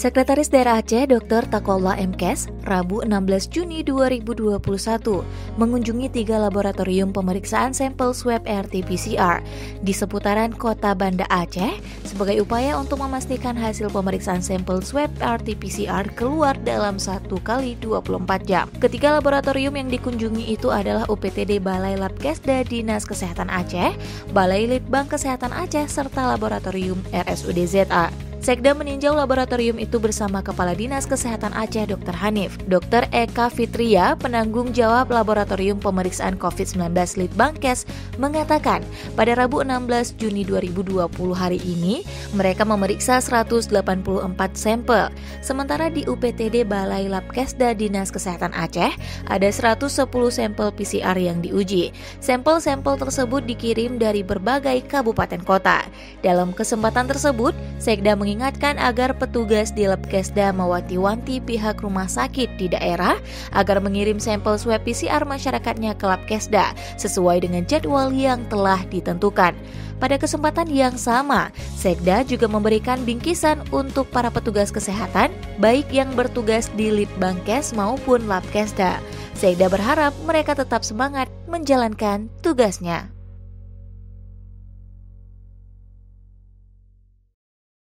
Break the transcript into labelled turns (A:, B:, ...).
A: Sekretaris Daerah Aceh Dr. Taqolla Mkes, Rabu 16 Juni 2021, mengunjungi 3 laboratorium pemeriksaan sampel swab RT-PCR di seputaran kota Banda Aceh sebagai upaya untuk memastikan hasil pemeriksaan sampel swab RT-PCR keluar dalam 1 kali 24 jam. Ketiga laboratorium yang dikunjungi itu adalah UPTD Balai Labkesda Dinas Kesehatan Aceh, Balai Litbang Kesehatan Aceh, serta Laboratorium RSUD ZA. Sekda meninjau laboratorium itu bersama Kepala Dinas Kesehatan Aceh Dr. Hanif. Dr. Eka Fitria, penanggung jawab Laboratorium Pemeriksaan COVID-19 Litbangkes, mengatakan pada Rabu 16 Juni 2020 hari ini, mereka memeriksa 184 sampel. Sementara di UPTD Balai Labkesda Dinas Kesehatan Aceh, ada 110 sampel PCR yang diuji. Sampel-sampel tersebut dikirim dari berbagai kabupaten kota. Dalam kesempatan tersebut, Sekda mengingatkan agar petugas di Labkesda mewanti-wanti pihak rumah sakit di daerah agar mengirim sampel swab PCR masyarakatnya ke Labkesda sesuai dengan jadwal yang telah ditentukan. Pada kesempatan yang sama, Sekda juga memberikan bingkisan untuk para petugas kesehatan, baik yang bertugas di Litbangkes maupun Labkesda. Sekda berharap mereka tetap semangat menjalankan tugasnya.